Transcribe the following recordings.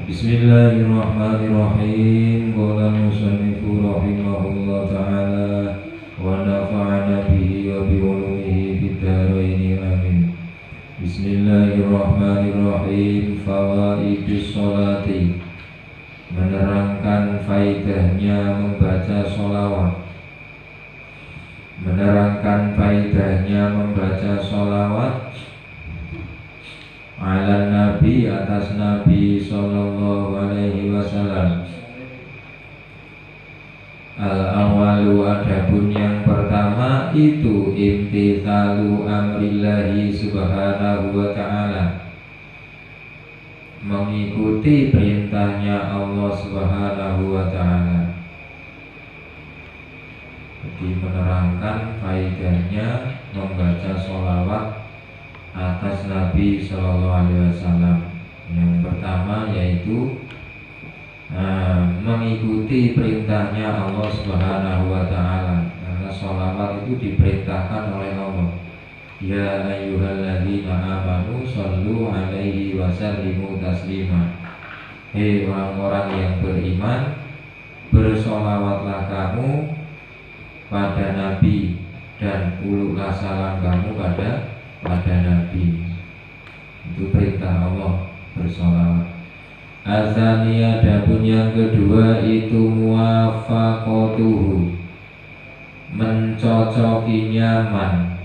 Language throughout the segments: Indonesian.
Bismillahirrahmanirrahim. Qala al-musannifu rahimahullah ta'ala wa nafa'ana bihi wa bi ulumihi fid dharain amin. Bismillahirrahmanirrahim. Fawaidus sholati, menerangkan faidahnya membaca sholawat. Menerangkan faidahnya membaca sholawat ala nabi, atas nabi sallallahu alaihi wasallam. Al-awalu, adapun yang pertama itu imtithalu amrillahi subhanahu wa ta'ala, mengikuti perintahnya Allah subhanahu wa ta'ala. Jadi menerangkan faidahnya membaca sholawat atas Nabi Sallallahu Alaihi Wasallam. Yang pertama yaitu mengikuti perintahnya Allah Subhanahu Wa Taala, karena sholawat itu diperintahkan oleh Allah. Ya ayyuhalladzina amanu shollu alaihi wasallimu taslima. Hei orang-orang yang beriman, bersolawatlah kamu pada Nabi dan uluklah salam kamu pada Nabi. Itu perintah Allah bersolawat. Azani, adapun yang kedua itu muwafaqatuhu, mencocoki nyaman.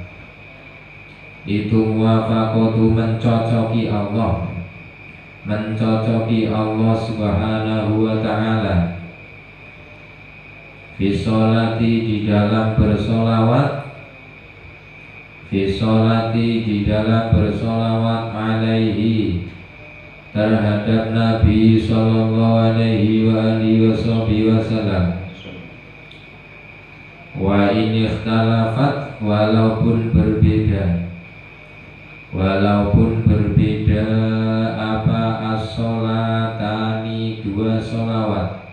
Itu muwafaqatu, mencocoki Allah, mencocoki Allah subhanahu wa ta'ala. Fi sholati, di dalam bersolawat. Fi sholati, di dalam bersolawat alaihi, terhadap Nabi sallallahu alaihi wa alihi wasallam. Wa in ikhtalafat, walaupun berbeda. Walaupun berbeda apa as-sholatani, dua sholawat.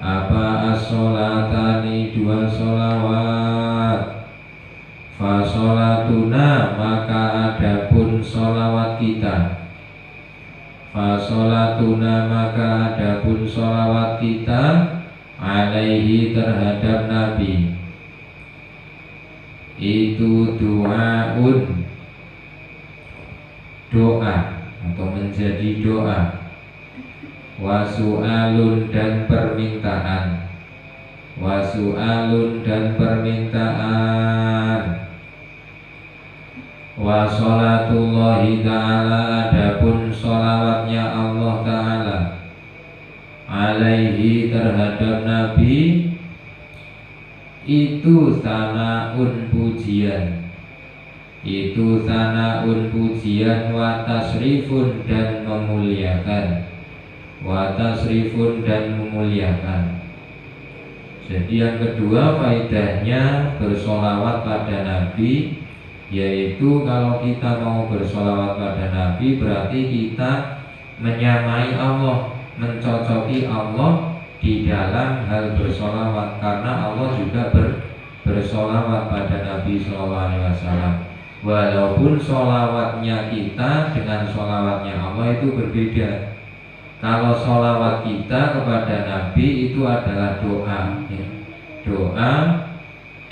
Apa as-sholatani, dua sholawat. Fasolatuna, maka adapun sholawat kita. Fasolatuna, maka adapun sholawat kita alaihi, terhadap Nabi. Itu doaun, doa atau menjadi doa. Wasu'alun, dan permintaan. Wasu'alun, dan permintaan. Wa sholatullahi ta'ala, adapun sholawatnya Allah ta'ala alaihi, terhadap Nabi. Itu sana'un, pujian. Itu sana'un, pujian. Wa tasrifun, dan memuliakan. Wa tasrifun, dan memuliakan. Jadi yang kedua faidahnya bersolawat pada Nabi, yaitu kalau kita mau bersolawat pada Nabi berarti kita menyamai Allah, mencocoki Allah di dalam hal bersolawat, karena Allah juga bersolawat pada Nabi SAW. Walaupun solawatnya kita dengan solawatnya Allah itu berbeda. Kalau solawat kita kepada Nabi itu adalah doa, doa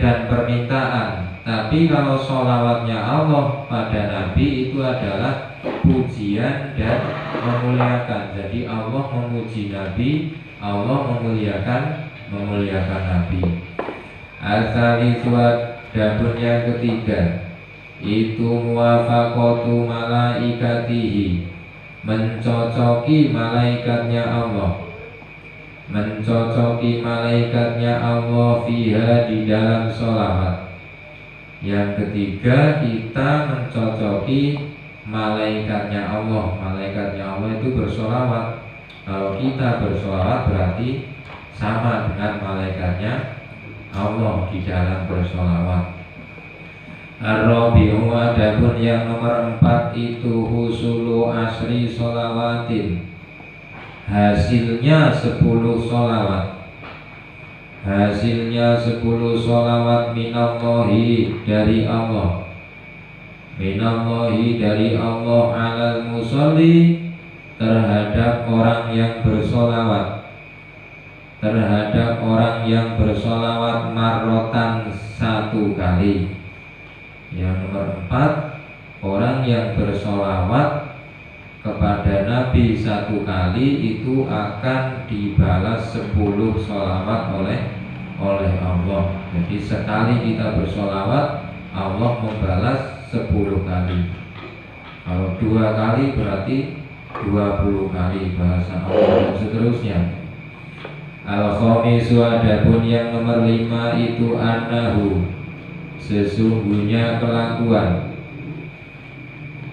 dan permintaan. Tapi kalau sholawatnya Allah pada Nabi itu adalah pujian dan memuliakan. Jadi Allah memuji Nabi, Allah memuliakan Nabi. Al-thalithwat, dapun yang ketiga itu muwafaqatu malaikatihi, mencocoki malaikatnya Allah. Mencocoki malaikatnya Allah fiha, di dalam sholawat. Yang ketiga kita mencocoki malaikatnya Allah. Malaikatnya Allah itu bersolawat. Kalau kita bersolawat berarti sama dengan malaikatnya Allah di dalam bersolawat. Ar-rabi'u, adapun yang nomor 4 itu husulu asri sholawatin, hasilnya 10 sholawat. Hasilnya 10 sholawat minallahi, dari Allah. Minallahi, dari Allah, alal musalli, terhadap orang yang bersolawat, terhadap orang yang bersolawat marrotan satu kali. Yang nomor 4, orang yang bersolawat kepada Nabi satu kali itu akan dibalas 10 solawat oleh Allah. Jadi sekali kita bersolawat, Allah membalas 10 kali. Kalau 2 kali berarti 20 kali bahasa Allah, dan seterusnya. Al-khamisu, adapun yang nomor 5 itu annahu, sesungguhnya kelakuan.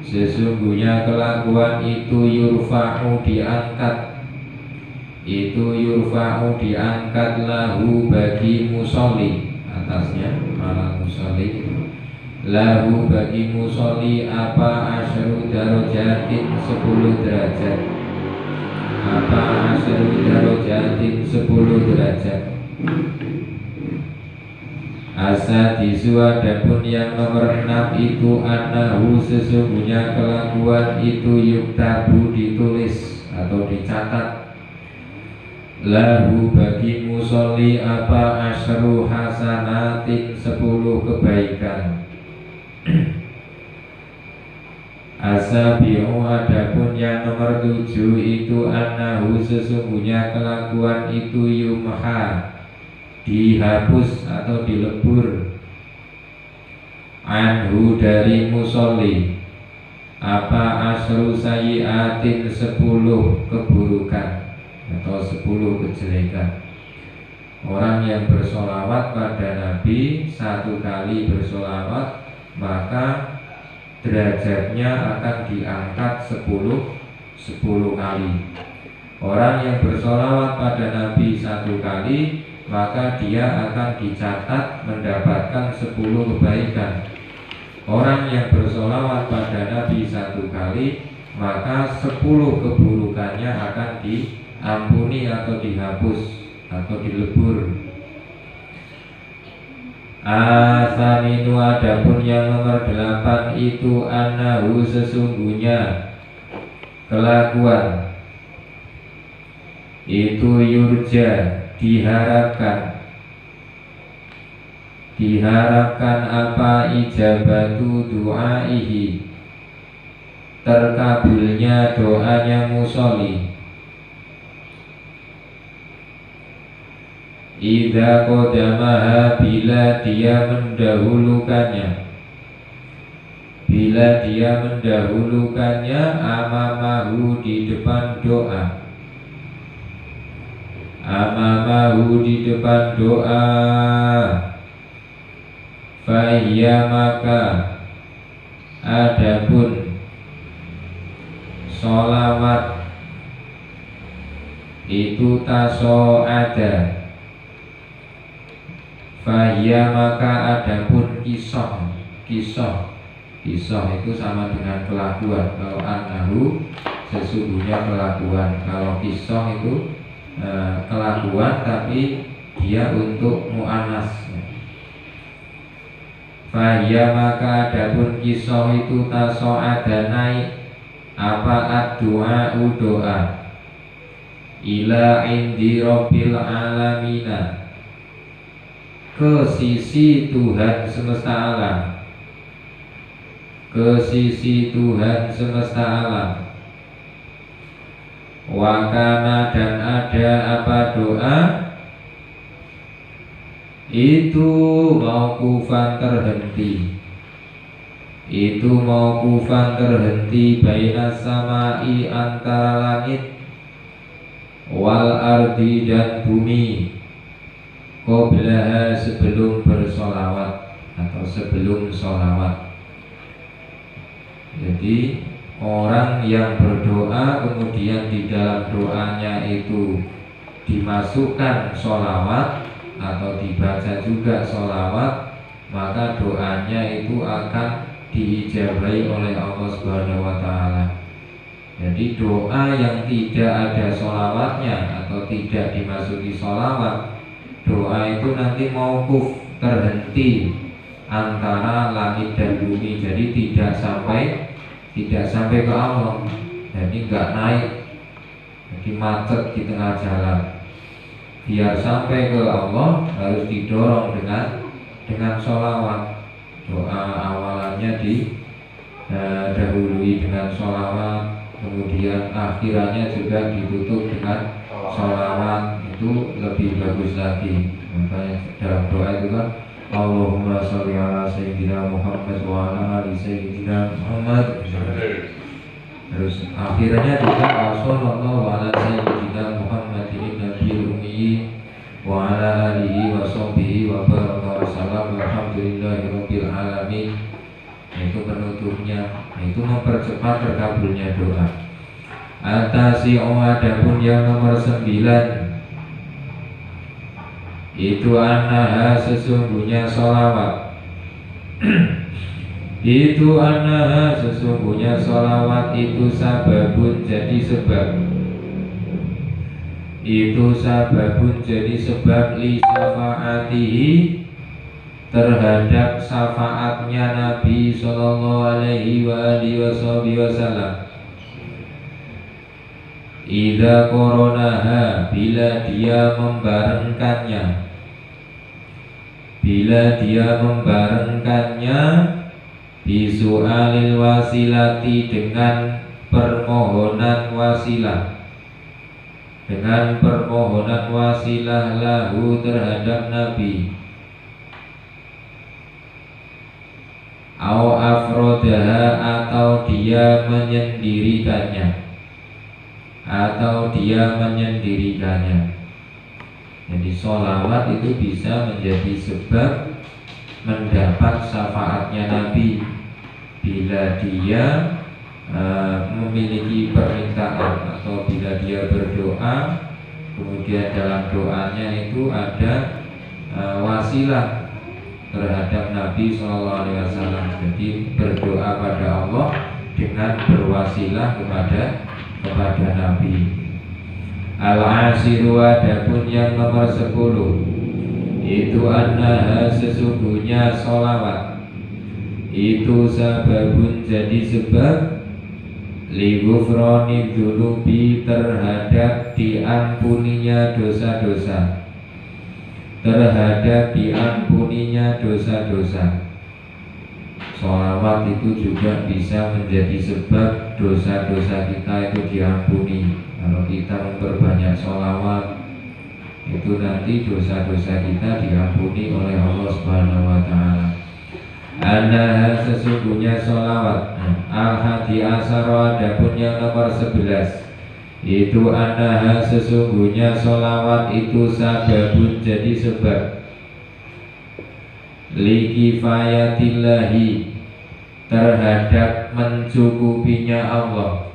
Sesungguhnya kelakuan itu yurfa'u, diangkat. Itu yurfa'u, diangkat, lahu bagi musolli, atasnya malah musolli, lahu bagi musolli apa asyru darajatin 10 derajat. Apa asyru darajatin 10 derajat. Asadisu, adapun yang nomor 6 itu annahu, sesungguhnya kelakuan itu yuktabu, ditulis atau dicatat, lahu bagi musolli apa asyru hasanatin 10 kebaikan. Asabi'u, adapun yang nomor 7 itu annahu, sesungguhnya kelakuan itu yumha, dihapus atau dilebur, anhu dari musolli apa asyru sayyiatin 10 keburukan atau 10 kejelekan. Orang yang bersolawat pada Nabi satu kali bersolawat, maka derajatnya akan diangkat 10 kali. Orang yang bersolawat pada Nabi satu kali, maka dia akan dicatat mendapatkan 10 kebaikan. Orang yang bersolawat pada Nabi satu kali, maka 10 keburukannya akan diampuni atau dihapus atau dilebur. Asaminu, adapun yang nomor 8 itu annahu, sesungguhnya kelakuan itu yurja, diharapkan. Diharapkan apa ijabatu du'aihi, terkabulnya doanya musolli. Idza qadamaha, bila dia mendahulukannya. Bila dia mendahulukannya, amamahu, di depan doa. Amamahu, di depan doa. Fahiyya, maka adapun sholawat itu taso'ada. Fahiyya, maka adapun kisah itu sama dengan kelakuan. Kalau annahu sesungguhnya kelakuan, kalau kisah itu kelakuan tapi dia untuk mu'annas. Fahiyya, maka adapun kisah itu taso'ada, naik apa ad-du'a'u, doa, ila indi rabbil alamina, ke sisi Tuhan semesta alam. Ke sisi Tuhan semesta alam. Wakana, dan ada apa doa itu mauqufan, terhenti. Itu mauqufan, terhenti, bainas samai, antara langit, wal ardi, dan bumi, qoblaha, sebelum bersolawat atau sebelum solawat. Jadi orang yang berdoa kemudian di dalam doanya itu dimasukkan solawat atau dibaca juga solawat, maka doanya itu akan diijabahi oleh Allah Subhanahu wa Ta'ala. Jadi doa yang tidak ada solawatnya atau tidak dimasuki solawat, doa itu nanti mauquf, terhenti antara langit dan bumi. Jadi tidak sampai ke Allah. jadi nggak naik, jadi macet di tengah jalan. Biar sampai ke Allah harus didorong dengan sholawat. Doa awalannya dahului dengan sholawat, kemudian akhirannya juga ditutup dengan sholawat. Itu lebih bagus lagi. Makanya dalam doa itu kan Allahumma sholli ala sayyidina Muhammad wa ala ali sayyidina Muhammad. Terus akhirnya juga sallallahu ala sayyidina Muhammadin nabiyil ummi wa ala alihi wa sahbihi wa baraka wa sallam walhamdulillahirabbil alamin. Itu penutupnya. Itu mempercepat terkabulnya doa. Atasi'u, adapun yang nomor 9, itu annaha, sesungguhnya sholawat itu annaha, sesungguhnya sholawat itu sababun, jadi sebab. Itu sababun, jadi sebab li syafaatihi, terhadap syafaatnya Nabi sallallahu alaihi wa alihi wasallam. Idza qoronaha, bila dia membarengkannya, bisu'alil wasilati, dengan permohonan wasilah, lahu terhadap Nabi. Au afrodaha, atau dia menyendirikannya. Jadi sholawat itu bisa menjadi sebab mendapat syafaatnya Nabi bila dia memiliki permintaan, atau bila dia berdoa, kemudian dalam doanya itu ada wasilah terhadap Nabi SAW. Jadi berdoa pada Allah dengan berwasilah kepada Nabi. Al-asiru, adapun yang nomor 10, itu annaha, sesungguhnya sholawat itu sababun, jadi sebab li ghufrani dzunubi, terhadap diampuninya dosa-dosa, Sholawat itu juga bisa menjadi sebab dosa-dosa kita itu diampuni. Kalau kita memperbanyak sholawat, itu nanti dosa-dosa kita diampuni oleh Allah Subhanahu wa Ta'ala. Annaha, sesungguhnya sholawat. Al-hadi asara, adapun yang nomor 11, itu annaha, sesungguhnya sholawat itu sababun, jadi sebab likifayatillahi, terhadap mencukupinya Allah,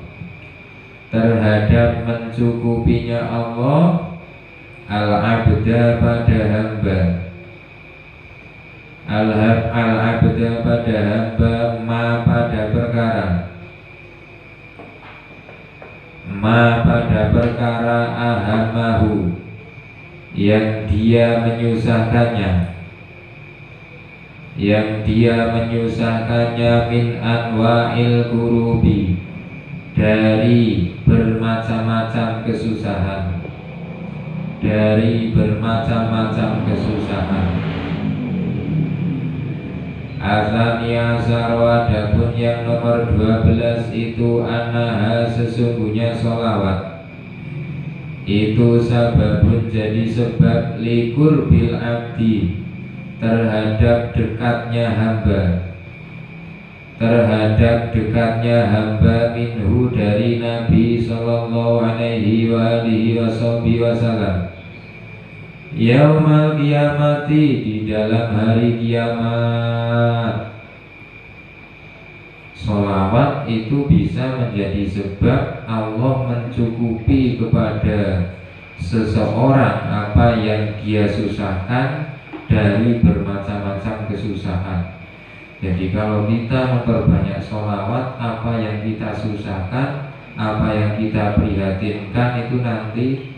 al-abda pada hamba, al-abda pada hamba, ma pada perkara ahamahu, yang dia menyusahkannya, min anwa'il kurubi, dari bermacam-macam kesusahan. Asania sarwa, adapun yang nomor 12, itu annaha, sesungguhnya sholawat itu sababun, jadi sebab likur bil abdi, terhadap dekatnya hamba, minhu, dari Nabi sallallahu alaihi wa alihi wasallam. Yaumal kiamati, di dalam hari kiamat. Sholawat itu bisa menjadi sebab Allah mencukupi kepada seseorang apa yang dia susahkan dari bermacam-macam kesusahan. Jadi kalau kita memperbanyak sholawat, apa yang kita susahkan, apa yang kita prihatinkan, itu nanti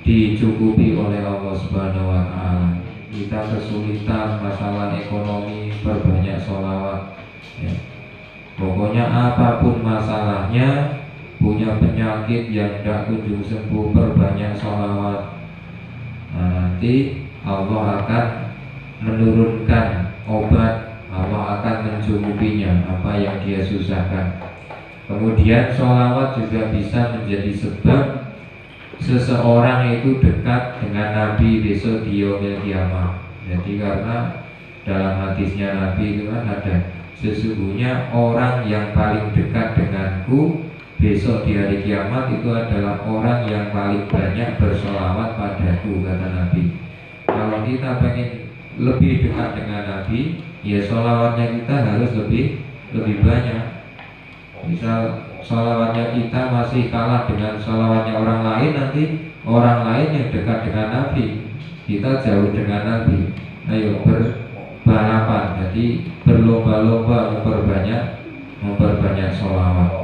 dicukupi oleh Allah Subhanahu wa Ta'ala. Kita kesulitan masalah ekonomi, perbanyak sholawat ya. Pokoknya apapun masalahnya, punya penyakit yang tidak kunjung sembuh, perbanyak sholawat. Nah, nanti Allah akan menurunkan obat, Allah akan mencukupinya apa yang dia susahkan. Kemudian sholawat juga bisa menjadi sebab seseorang itu dekat dengan Nabi besok di yaumil kiamah. Jadi karena dalam hadisnya Nabi itu kan ada, sesungguhnya orang yang paling dekat denganku besok di hari kiamat itu adalah orang yang paling banyak bersholawat padaku, kata Nabi. Kalau kita pengen lebih dekat dengan Nabi, ya sholawatnya kita harus lebih banyak. Misal sholawatnya kita masih kalah dengan sholawatnya orang lain, nanti orang lain yang dekat dengan Nabi, kita jauh dengan Nabi. Ayo berbalapan, jadi berlomba-lomba memperbanyak sholawat.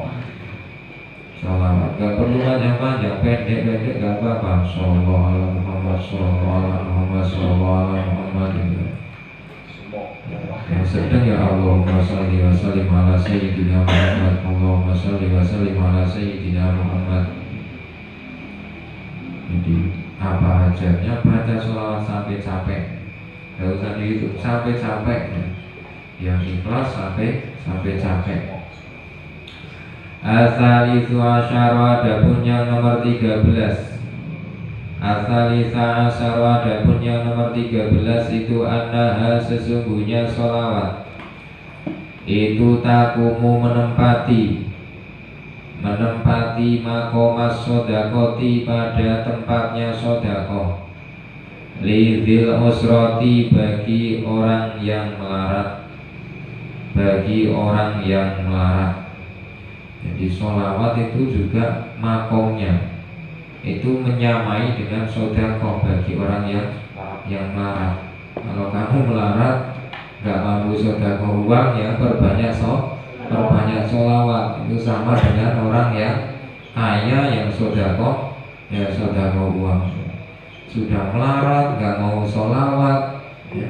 Sholawat gak perlu panjang-panjang, pendek-pendek gak apa-apa. Shollallahu ala Muhammad, shollallahu ala Muhammad, shollallahu ala Muhammad. Yang sedang ya Allahumma sholli wa sallim ala sayyidina Muhammad, Allahumma sholli wa sallim ala sayyidina Muhammad. Jadi apa hajatnya baca sholawat sampai capek, gak usah dihitung sampai capek ya. Yang ikhlas sampai capek. Asalisu asyara, adapun yang nomor 13. Asalisa asyara, adapun yang nomor 13 itu annaha, sesungguhnya sholawat itu takumu menempati makomas sodakoti, pada tempatnya sodakoh, lidhil usroti, bagi orang yang melarat, Jadi sholawat itu juga makomnya itu menyamai dengan sodakoh bagi orang yang melarat. Kalau kamu melarat nggak mampu sodakoh uang, ya perbanyak sholawat. Itu sama dengan orang yang kaya yang sodakoh uang. Sudah melarat nggak mau sholawat, ya,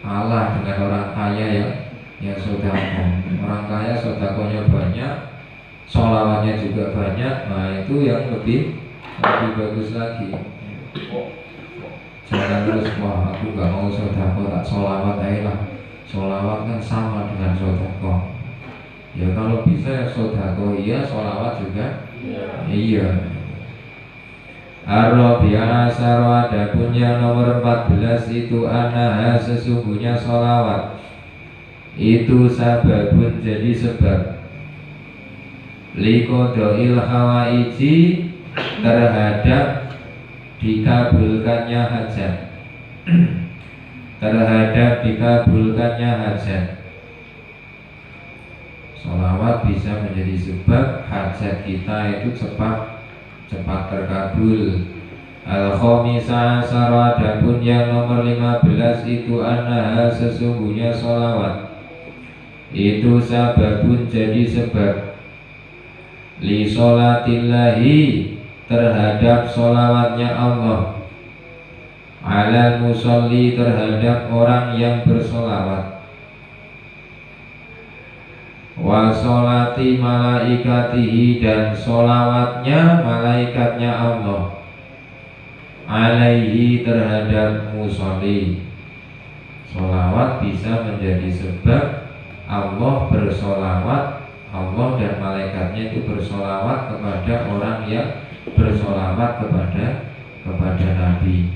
kalah dengan orang kaya yang sodakoh. Orang kaya sodakohnya banyak, sholawatnya juga banyak. Nah itu yang lebih bagus lagi. Jangan terus, wah aku gak mau sodako, tak sholawat aja lah. Sholawat kan sama dengan sodako. Ya kalau bisa ya sodako iya, sholawat juga iya. Ar-Rabi'ah asyara, adapun yang nomor 14 itu anaha, sesungguhnya sholawat itu sababun, jadi sebab liqodoil hawaiji, terhadap dikabulkannya hajat. Sholawat bisa menjadi sebab hajat kita itu cepat terkabul. Al-Khamisah asyara, adapun yang nomor 15 itu annaha, sesungguhnya sholawat itu sababun, jadi sebab li sholatillahi, terhadap sholawatnya Allah, alal musolli, terhadap orang yang bersholawat, wa sholati malaikatihi, dan sholawatnya malaikatnya Allah, alaihi, terhadap musolli. Sholawat bisa menjadi sebab Allah bersolawat, Allah dan malaikatnya itu bersolawat kepada orang yang bersolawat kepada Nabi.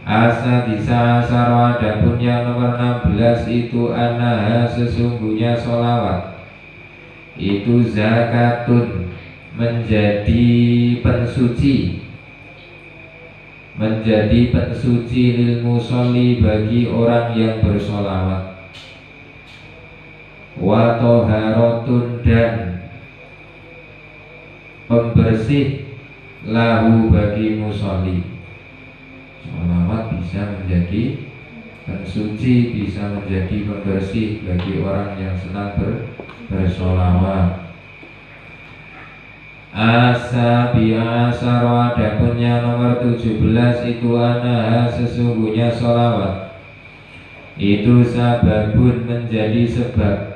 Asadisa asyara, adapun yang nomor 16 itu annaha, sesungguhnya sholawat itu zakatun, menjadi pensuci lil musolli, bagi orang yang bersolawat, wa toharotun, dan pembersih lahu, bagi musolli. Sholawat bisa menjadi pensuci, bisa menjadi pembersih bagi orang yang senang bersolawat. Asabi'a asyara, adapun yang nomor 17 itu anaha, sesungguhnya sholawat itu sababun, menjadi sebab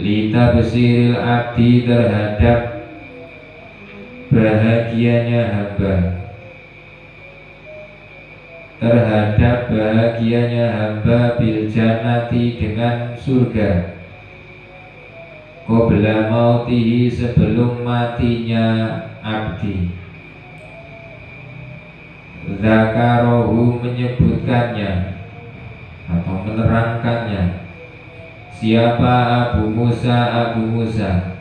Litabsiril abdi terhadap bahagianya hamba, terhadap bahagianya hamba bil jannati dengan surga, qabla mautihi sebelum matinya abdi. Zakarohu menyebutkannya atau menerangkannya. Siapa Abu Musa? Abu Musa.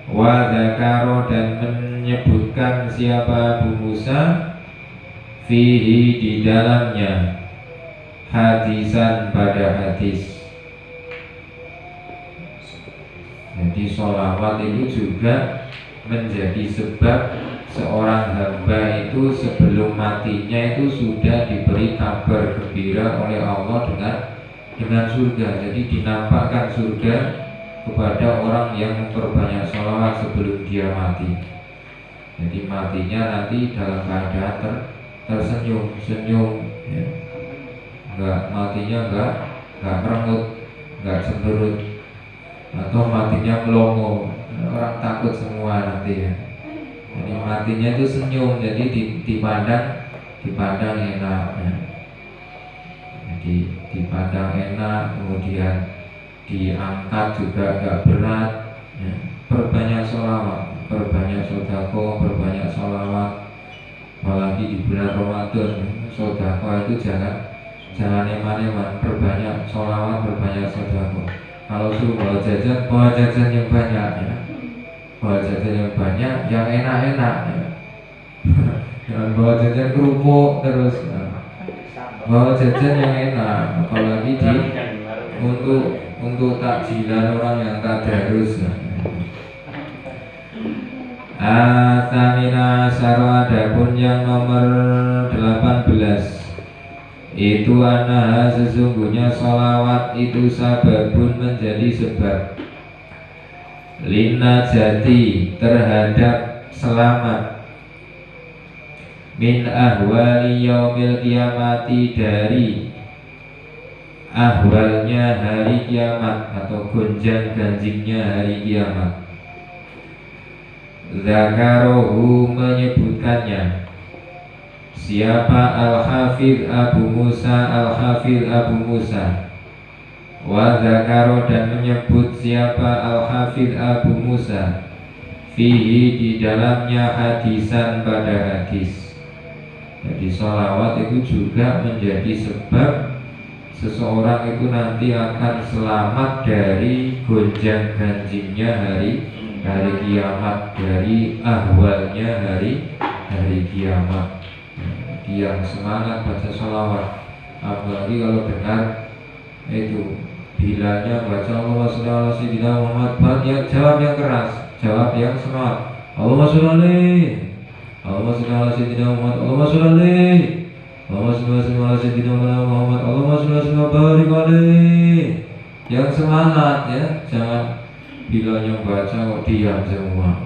Wa zakaro dan menyebutkan siapa Abu Musa fihi di dalamnya hadisan pada hadis. Jadi sholawat itu juga menjadi sebab seorang hamba itu sebelum matinya itu sudah diberi kabar gembira oleh Allah dengan surga. Jadi dinampakkan surga kepada orang yang memperbanyak sholawat sebelum dia mati. Jadi matinya nanti dalam keadaan tersenyum, ya. Matinya enggak merengut, enggak cemberut, atau matinya melongo. Orang takut semua nanti, ya. Jadi matinya itu senyum, jadi dipandang enak, ya. Jadi dipandang enak, kemudian diangkat juga gak berat, ya. Perbanyak sholawat, perbanyak sodako, perbanyak sholawat. Apalagi di bulan Ramadan, sodako itu jangan eman-eman, perbanyak sholawat, perbanyak sodako. Kalau suruh bawa jajan yang banyak, ya. Bawa jajan yang banyak, yang enak-enak, ya. Jangan bawa jajan kerupuk terus, ya. Bawa jajan yang enak, apalagi untuk takjilan orang yang tadarus, ya. Atamina asyara, adapun yang nomor 18 itu anaha sesungguhnya sholawat itu sababun menjadi sebab lina jati terhadap selamat min ahwali yaumil kiamati dari ahwalnya hari kiamat atau gonjang ganjingnya hari kiamat. Zakarohu menyebutkannya siapa Al-Hafidh Abu Musa, Al-Hafidh Abu Musa. Wa zakaro dan menyebut siapa Al-Hafidh Abu Musa fihi di dalamnya hadisan pada hadis. Jadi sholawat itu juga menjadi sebab seseorang itu nanti akan selamat dari gonjang ganjingnya hari kiamat, dari ahwalnya hari kiamat. Yang semangat baca sholawat, apalagi kalau dengar itu bilanya baca Allahumma sholli ala sayyidina Muhammad, yang jawab yang keras, jawab yang semangat. Allahumma sholli alaihi, Allahumma sholli ala sayyidina Muhammad, Allahumma sholli alaihi, Allahumma sholli ala sayyidina Muhammad, Allahumma sholli wa barik alaihi. Yang semangat, ya, jangan bilanya baca kok diam semua.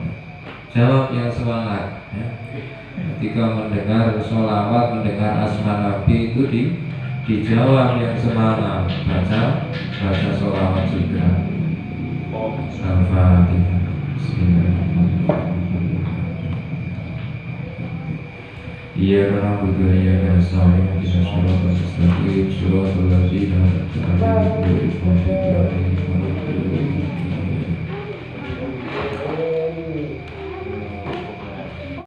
Jawab yang semangat, ya. Ketika mendengar sholawat, mendengar asma Nabi itu dijawab yang semangat, baca sholawat juga. Al-Fatihah. Iya karena budaya dan saling bisa sholat mustaqim, sholat ladzina